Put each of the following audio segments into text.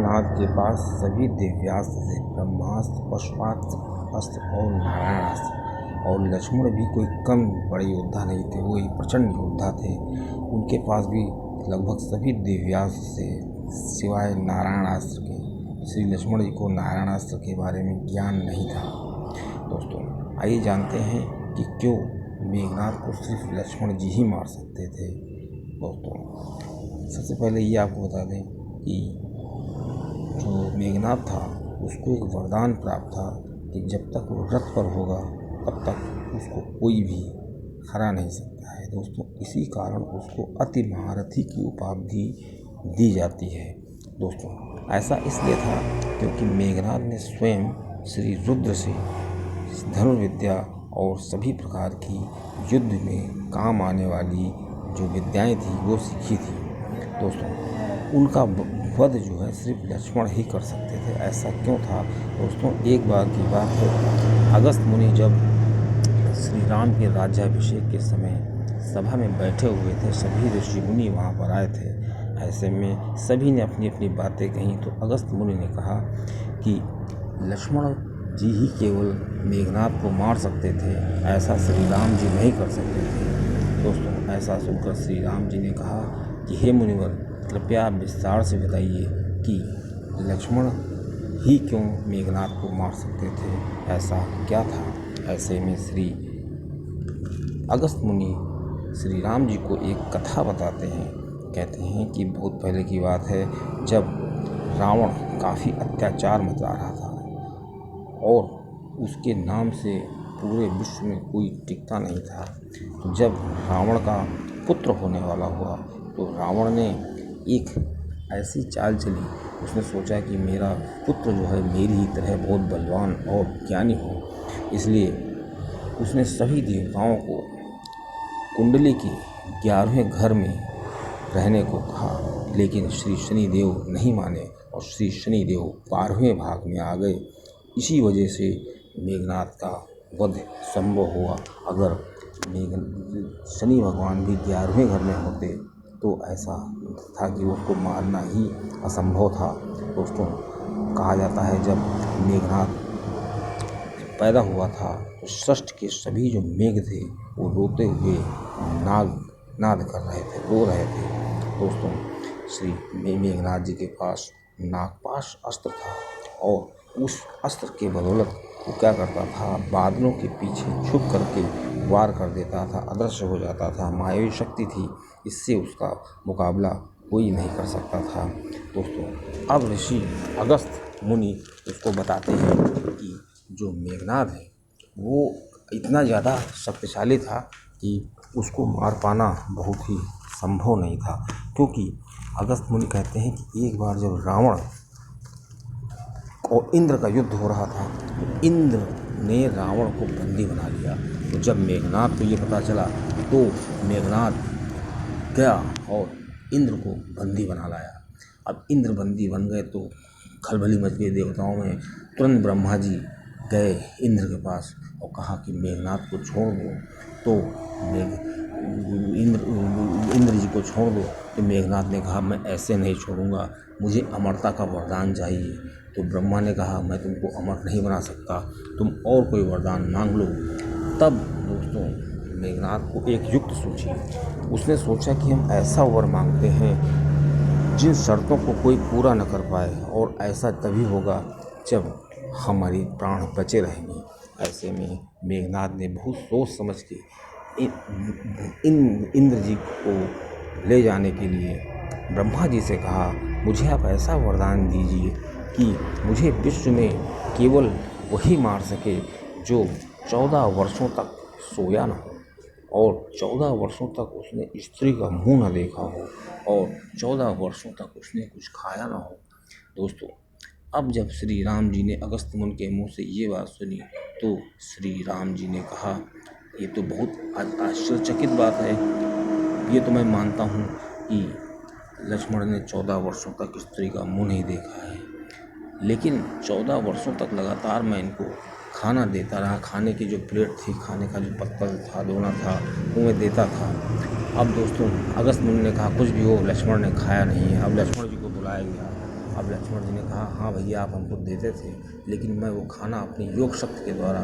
मेघनाद के पास सभी दिव्यास्त्र थे, ब्रह्मास्त्र, पशुपास्त्र अस्त्र और नारायणास्त्र। और लक्ष्मण भी कोई कम बड़े योद्धा नहीं थे, वो एक प्रचंड योद्धा थे। उनके पास भी लगभग सभी दिव्यास्त्र थे सिवाय नारायणास्त्र के। श्री लक्ष्मण जी को नारायणास्त्र के बारे में ज्ञान नहीं था। दोस्तों आइए जानते हैं कि क्यों मेघनाद को सिर्फ लक्ष्मण जी ही मार सकते थे। दोस्तों सबसे पहले ये आपको बता दें कि जो मेघनाद था उसको एक वरदान प्राप्त था कि जब तक वो रथ पर होगा तब तक उसको कोई भी हरा नहीं सकता है। दोस्तों इसी कारण उसको अति महारथी की उपाधि दी जाती है। दोस्तों ऐसा इसलिए था क्योंकि मेघनाद ने स्वयं श्री रुद्र से धनुर्विद्या और सभी प्रकार की युद्ध में काम आने वाली जो विद्याएं थी वो सीखी थी। दोस्तों उनका वध जो है सिर्फ लक्ष्मण ही कर सकते थे। ऐसा क्यों था? दोस्तों एक बार की बात है, अगस्त मुनि जब श्री राम के राज्याभिषेक के समय सभा में बैठे हुए थे, सभी ऋषि मुनि वहाँ पर आए थे। ऐसे में सभी ने अपनी अपनी बातें कहीं। तो अगस्त मुनि ने कहा कि लक्ष्मण जी ही केवल मेघनाद को मार सकते थे, ऐसा श्री राम जी नहीं कर सकते थे। दोस्तों ऐसा सुनकर श्री राम जी ने कहा कि हे मुनिवर, कृपया आप विस्तार से बताइए कि लक्ष्मण ही क्यों मेघनाद को मार सकते थे, ऐसा क्या था। ऐसे में श्री अगस्त मुनि श्री राम जी को एक कथा बताते हैं। कहते हैं कि बहुत पहले की बात है, जब रावण काफ़ी अत्याचार मचा रहा था और उसके नाम से पूरे विश्व में कोई टिकता नहीं था। तो जब रावण का पुत्र होने वाला हुआ तो रावण ने एक ऐसी चाल चली, उसने सोचा कि मेरा पुत्र जो है मेरी ही तरह बहुत बलवान और ज्ञानी हो, इसलिए उसने सभी देवताओं को कुंडली के 11वें घर में रहने को कहा। लेकिन श्री शनिदेव नहीं माने और श्री शनिदेव 12वें भाग में आ गए। इसी वजह से मेघनाद का वध संभव हुआ। अगर शनि भगवान भी 11वें घर में होते तो ऐसा था कि उसको मारना ही असंभव था। दोस्तों कहा जाता है जब मेघनाद पैदा हुआ था तो षष्ठ के सभी जो मेघ थे वो रोते हुए नाद कर रहे थे, रो रहे थे। दोस्तों श्री मेघनाद जी के पास नागपाश अस्त्र था और उस अस्त्र के बदौलत वो क्या करता था, बादलों के पीछे छुप करके वार कर देता था, अदृश्य हो जाता था। मायावी शक्ति थी, इससे उसका मुकाबला कोई नहीं कर सकता था। दोस्तों अब ऋषि अगस्त मुनि उसको बताते हैं कि जो मेघनाद है वो इतना ज़्यादा शक्तिशाली था कि उसको मार पाना बहुत ही संभव नहीं था। क्योंकि अगस्त मुनि कहते हैं कि एक बार जब रावण और इंद्र का युद्ध हो रहा था तो इंद्र ने रावण को बंदी बना लिया। तो जब मेघनाद को ये पता चला तो मेघनाद गया और इंद्र को बंदी बना लाया। अब इंद्र बंदी बन गए तो खलबली मच गई देवताओं में। तुरंत ब्रह्मा जी गए इंद्र के पास और कहा कि मेघनाद को छोड़ दो। तो इंद्र जी को छोड़ दो। तो मेघनाद ने कहा मैं ऐसे नहीं छोड़ूंगा, मुझे अमरता का वरदान चाहिए। तो ब्रह्मा ने कहा मैं तुमको अमर नहीं बना सकता, तुम और कोई वरदान मांग लो। तब दोस्तों मेघनाद को एक युक्ति सूझी। उसने सोचा कि हम ऐसा वर मांगते हैं जिन शर्तों को कोई पूरा न कर पाए, और ऐसा तभी होगा जब हमारी प्राण बचे रहेंगे। ऐसे में मेघनाद ने बहुत सोच समझ के इंद्र जी को ले जाने के लिए ब्रह्मा जी से कहा मुझे आप ऐसा वरदान दीजिए कि मुझे विश्व में केवल वही मार सके जो 14 वर्षों तक सोया ना हो और 14 वर्षों तक उसने स्त्री का मुंह न देखा हो और 14 वर्षों तक उसने कुछ खाया ना हो। दोस्तों अब जब श्री राम जी ने अगस्त मुनि के मुंह से ये बात सुनी तो श्री राम जी ने कहा ये तो बहुत आश्चर्यचकित बात है। ये तो मैं मानता हूँ कि लक्ष्मण ने 14 वर्षों तक स्त्री का मुंह नहीं देखा है, लेकिन 14 वर्षों तक लगातार मैं इनको खाना देता रहा। खाने की जो प्लेट थी, खाने का जो पत्तल था, दोना था, वो मैं देता था। अब दोस्तों अगस्त मुनि ने कहा कुछ भी हो, लक्ष्मण ने खाया नहीं है। अब लक्ष्मण जी को बुलाया गया अब लक्ष्मण जी ने कहा, हाँ भैया आप हमको देते थे, लेकिन मैं वो खाना अपनी योग शक्ति के द्वारा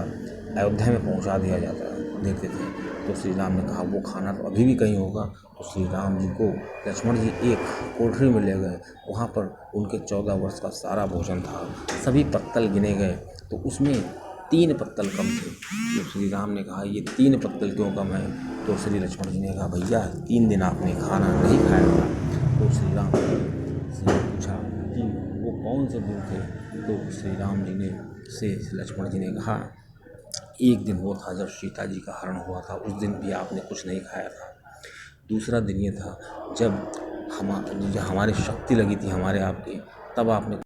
अयोध्या में पहुंचा दिया देते थे। तो श्री राम ने कहा वो खाना तो अभी भी कहीं होगा। तो श्री राम जी को लक्ष्मण जी एक कोठरी में ले गए। वहाँ पर उनके 14 वर्ष का सारा भोजन था, सभी पत्तल गिने गए तो उसमें 3 पत्तल कम थे। तो श्री राम ने कहा ये 3 पत्तल क्यों कम है? तो श्री लक्ष्मण जी ने कहा भैया 3 दिन आपने खाना नहीं खाया था। तो श्री राम से पूछा कि वो कौन से दिन थे? तो श्री राम जी ने से लक्ष्मण जी ने कहा एक दिन वो था जब सीता जी का हरण हुआ था, उस दिन भी आपने कुछ नहीं खाया था। दूसरा दिन ये था जब हमारी शक्ति लगी थी हमारे आपके, तब आपने